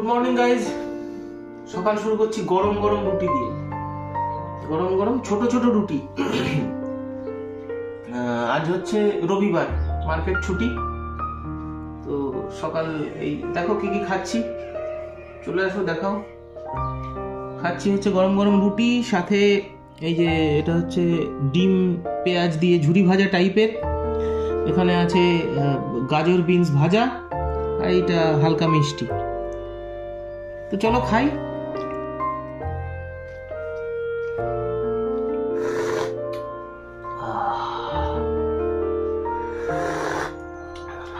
Good morning guys. সকাল শুরু করছি গরম গরম রুটি দিয়ে। গরম গরম ছোট ছোট রুটি। আজ হচ্ছে রবিবার, মার্কেট ছুটি। তো সকাল এই দেখো কি কি খাচ্ছি, চলে আসো দেখাও। খাচ্ছি হচ্ছে গরম গরম রুটি, সাথে এই যে এটা হচ্ছে ডিম পেঁয়াজ দিয়ে ঝুরি ভাজা টাইপের। এখানে আছে গাজর বিনস ভাজা, আর এইটা হালকা মিষ্টি। তো চলো খাই।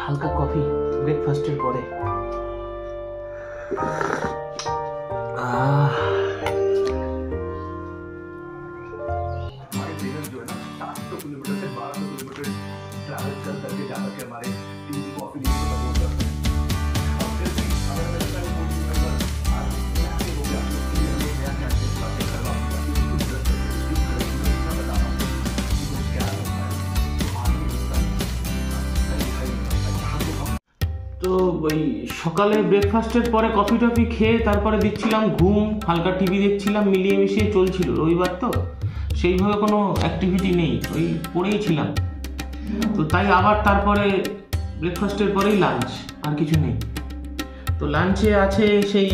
হালকা কফি ব্রেকফাস্টের পরে। তো ওই সকালে ব্রেকফাস্টের পরে কফি টফি খেয়ে তারপরে দিচ্ছিলাম ঘুম, হালকা টিভি দেখছিলাম, মিলিয়ে মিশিয়ে চলছিল। রবিবার তো সেইভাবে কোনো অ্যাক্টিভিটি নেই, ওই পড়েই ছিলাম। তো তাই আবার তারপরে ব্রেকফাস্টের পরেই লাঞ্চ, আর কিছু নেই। তো লাঞ্চে আছে সেই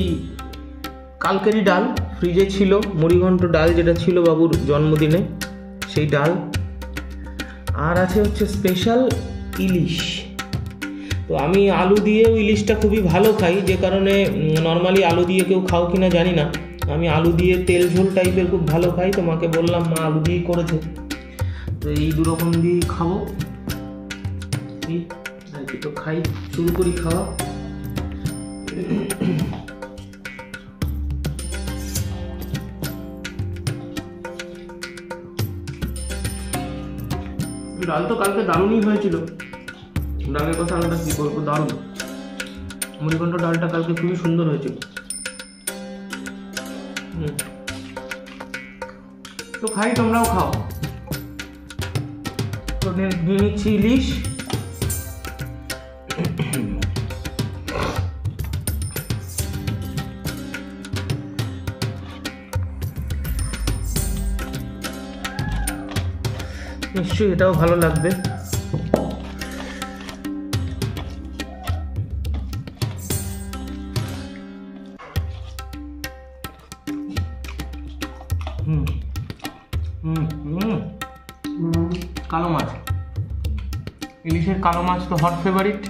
কালকেরই ডাল, ফ্রিজে ছিল মুড়িঘণ্ট ডাল, যেটা ছিল বাবুর জন্মদিনে, সেই ডাল। আর আছে হচ্ছে স্পেশাল ইলিশ। তো আমি আলু দিয়েও ইলিশটা খুবই ভালো খাই, যে কারণে নর্মালি আলু দিয়ে কেউ খাও কিনা জানি না, আমি আলু দিয়ে তেল ঝোল টাইপের খুব ভালো খাই। তো মাকে বললাম মা আলু দিয়েই করেছে, তো এই দুরকম দিয়েই খাবো। এই আর কি, তো খাই, শুরু করি খাওয়া। ডাল তো কালকে দারুণই হয়েছিল, ডালের কথা আমরা কি বলবো, দারুণ। মুড়িঘণ্ট ডালটা কালকে খুবই সুন্দর হয়েছিল। তো খাই, তোমরাও খাও। তো নিয়ে নিচ্ছি ইলিশ। নিশ্চয়ই এটাও ভালো লাগবে। কালো মাছ, ইলিশের কালো মাছ তো হট ফেভারিট।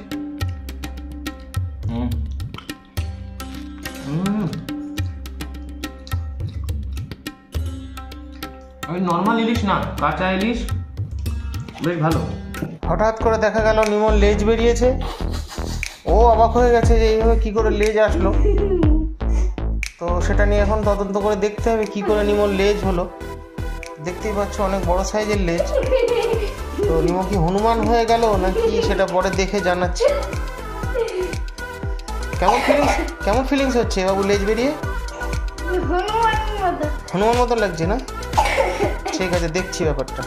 ওই নর্মাল ইলিশ না, কাঁচা ইলিশ বেশ ভালো। হঠাৎ করে দেখা গেল নিমন লেজ বেরিয়েছে। ও অবাক হয়ে গেছে যে এইভাবে কী করে লেজ আসলো। তো সেটা নিয়ে এখন তদন্ত করে দেখতে হবে কী করে নিমন লেজ হলো। দেখতেই পাচ্ছ অনেক বড় সাইজের লেজ। তো নিমো কি হনুমান হয়ে গেল নাকি সেটা পরে দেখে জানাচ্ছি। কেমন ফিলিংস হচ্ছে বাবু লেজ বেরিয়ে? হনুমান মতো লাগছে না? ঠিক আছে, দেখছি ব্যাপারটা।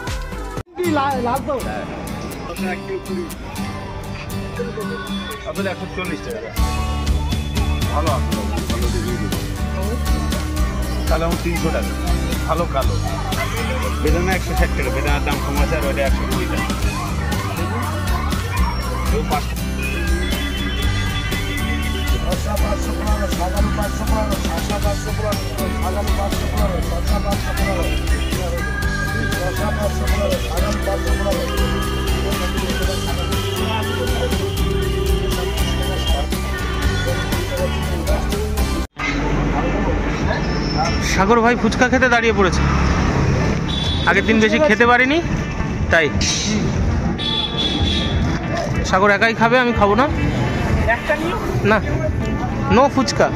কালো 300 টাকা, ভালো কালো। বেদানা 160 টাকা, বেদানার দাম কম আছে, আর ওইটা 120 টাকা। সাগর ভাই ফুচকা খেতে দাঁড়িয়ে পড়েছে। আগের দিন বেশি খেতে পারিনি, তাই সাগর একাই খাবে, আমি খাবো না। না, নো ফুচকা।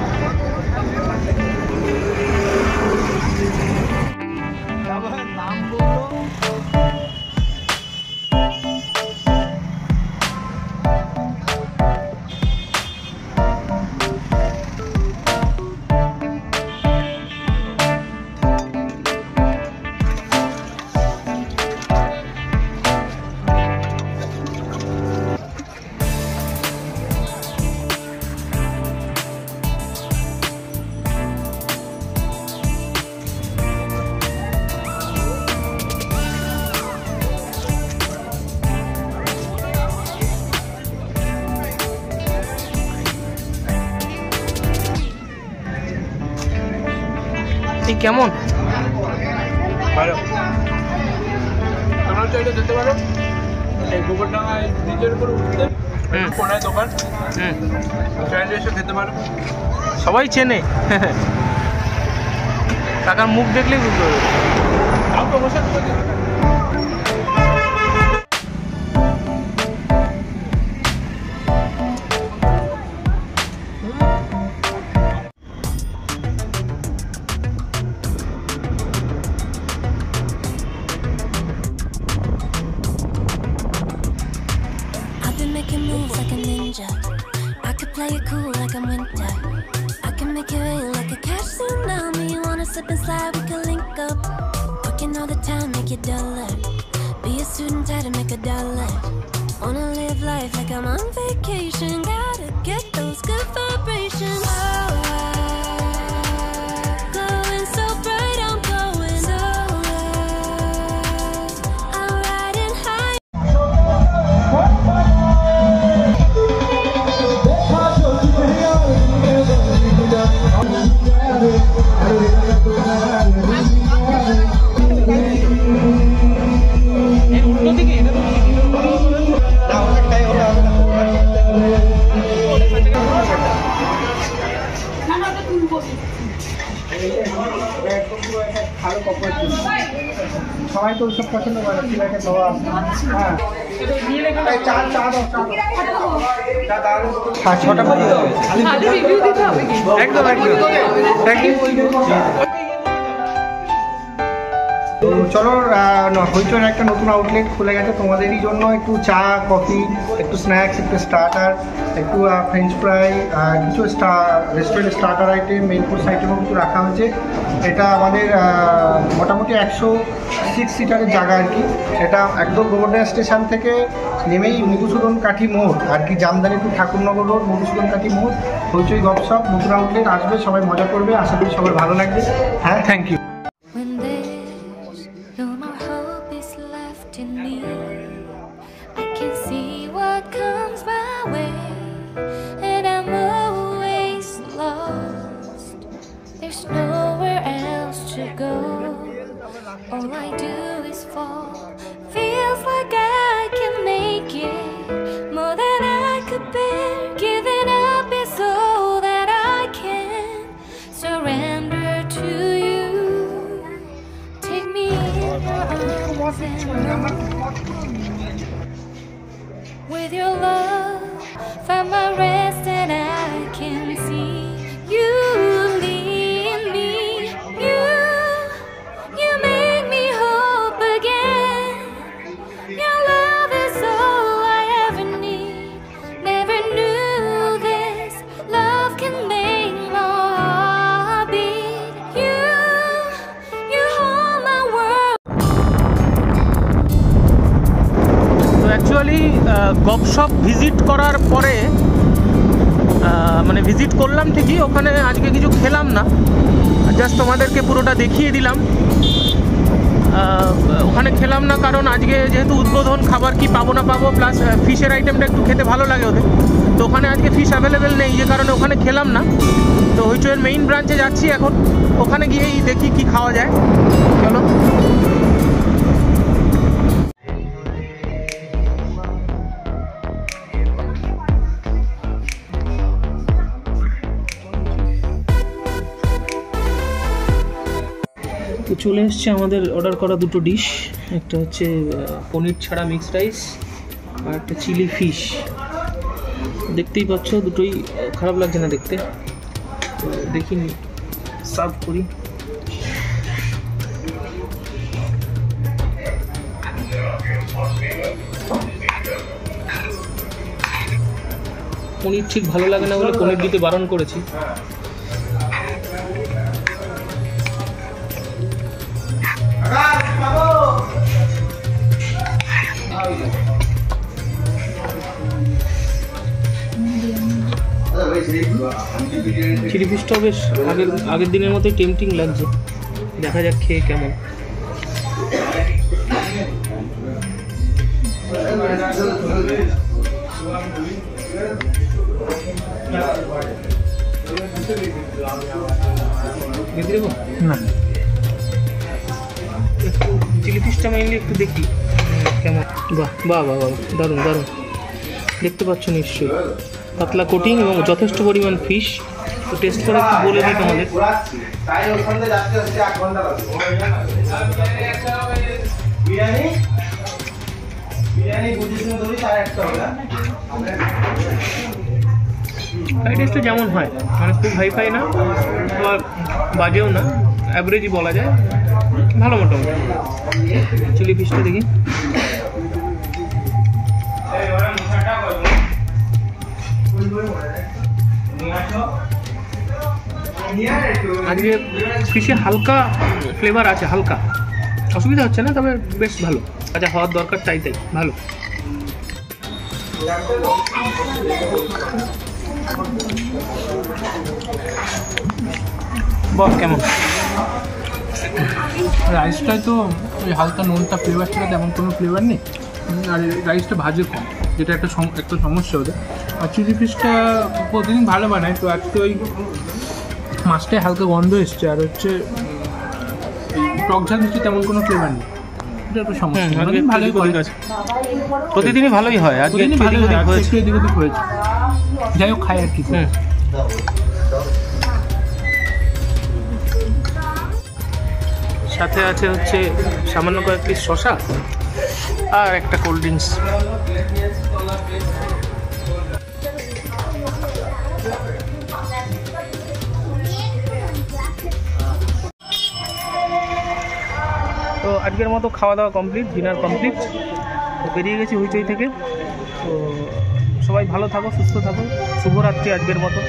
কেমন? ভালো, তোমরা চাইলে যেতে পারো এই গোবরডাঙ্গায় ব্রিজের উপর উঠতে, কোনায় দোকান, চাইলে এসে খেতে পারো। সবাই চেনে, কাকার মুখ দেখলেই বুঝতে পারবে। তাও তো বসে Making moves like a ninja. I could play it cool like I'm winter. I can make it rain like a cash tsunami. You wanna slip and slide, we can link up. Working all the time, make it duller. Be a student, try to make $1. Wanna live life like I'm on vacation. Gotta get those good vibrations. Glowing so bright, I'm glowing solar. I'm riding high. সবাই তো সব পছন্দ করে সিলেটে খাওয়া। হ্যাঁ, চা চা দাও, চা দাও। 6টা বাজে একদম একদম। Thank you. তো চলো, হইচইয়ের একটা নতুন আউটলেট খুলে গেছে তোমাদেরই জন্য। একটু চা, কফি, একটু স্ন্যাক্স, একটু স্টার্টার, একটু ফ্রেঞ্চ ফ্রাই, কিছু restaurant starter item, main course আইটেমও কিছু রাখা হয়েছে। এটা আমাদের মোটামুটি 106 সিটারের জায়গা আর কি। এটা একদম গোবরডাঙ্গা স্টেশন থেকে নেমেই মধুসূদন কাঠি মোড় আর কি, জামদানি টু ঠাকুরনগর রোড, মধুসূদন কাঠি মোড়, হইচই গপশপ নতুন আউটলেট আসবে। সবাই মজা করবে, আশা করি সবার ভালো লাগবে। হ্যাঁ, thank you. When there's no more hope is left in me, I can see what comes my way, and I'm always lost. There's nowhere else to go. All I do is fall. Feels like I can make it more than I could bear. Giving up is all that I can surrender to you. Take me in your arms and with your love, find my rest and I can see you lead me. You make me hope again. Your love is all I ever need. Never knew this love can make my heart beat. You hold my world. তো actually Gupshup visit করার পরে, মানে visit করলাম ঠিকই, ওখানে আজকে কিছু খেলাম না, জাস্ট তোমাদেরকে পুরোটা দেখিয়ে দিলাম। ওখানে খেলাম না কারণ আজকে যেহেতু উদ্বোধন, খাবার কি পাবো না পাবো, প্লাস ফিশের আইটেমটা একটু খেতে ভালো লাগে ওদের, তো ওখানে আজকে ফিশ অ্যাভেলেবেল নেই, যে কারণে ওখানে খেলাম না। তো হইচইয়ের মেইন ব্রাঞ্চে যাচ্ছি এখন, ওখানে গিয়েই দেখি কি খাওয়া যায়। চলো। তো চলে এসছে আমাদের অর্ডার করা দুটো ডিশ, একটা হচ্ছে পনির ছাড়া মিক্সড রাইস আর একটা চিলি ফিশ। দেখতেই পাচ্ছ দুটোই খারাপ লাগছে না দেখতে, তো দেখিনি সার্ভ করি। পনির ঠিক ভালো লাগে না বলে পনির দিতে বারণ করেছি। চিলি ফিশটাও বেশ আগের দিনের মতোই টেম্পটিং লাগছে, দেখা যাক খেয়ে কেমন। দেবো না। একটু চিলি ফিশটা মেইনলি একটু দেখি কেমন। বাহ বাহ বাহ বাহ, দারুণ দারুণ, দেখতে পাচ্ছ নিশ্চয়ই পাতলা কোটিং এবং যথেষ্ট পরিমাণ ফিশ। তো টেস্ট করে একটু বলে দিই তোমাদের। ফ্রাইড রাইসটা যেমন হয়, মানে খুব হাই ফাই না, আবার বাজেও না, অ্যাভারেজই বলা যায়, ভালো মোটামুটি। চিলি ফিশটা দেখি। আজকে ফিশে হালকা ফ্লেভার আছে, হালকা, অসুবিধা হচ্ছে না, তবে বেশ ভালো। আচ্ছা, হওয়ার দরকার তাই তাই ভালো। বল কেমন? রাইসটায় তো ওই হালকা নোনটা ফ্লেভার ছিল, তেমন কোনো ফ্লেভার নেই। আর রাইসটা ভাজে কম, যেটা একটা সমস্যা ওদের। আর চিলি ফিশটা প্রতিদিন ভালো বানায়, তো আজকে ওই মাছটায় হালকা গন্ধ এসছে, আর হচ্ছে টক ঝাল দিচ্ছে, তেমন কোনো ফ্লেভার নেই। এটা একটা সমস্যা। ভালোই করে গেছে, প্রতিদিনই ভালোই হয়, আজকে প্রতিদিন ভালোই হয়, হয়েছে। একটু এদিক ওদিক হয়েছে, যাই হোক খাই আর কি। সাথে আছে হচ্ছে সামান্য কয়েক পিস শসা আর একটা কোল্ড ড্রিঙ্কস। তো আজকের মতো খাওয়া দাওয়া কমপ্লিট, ডিনার কমপ্লিট। তো বেরিয়ে গেছি হইচই থেকে। তো সবাই ভালো থাকো, সুস্থ থাকো, শুভরাত্রি আজকের মতো।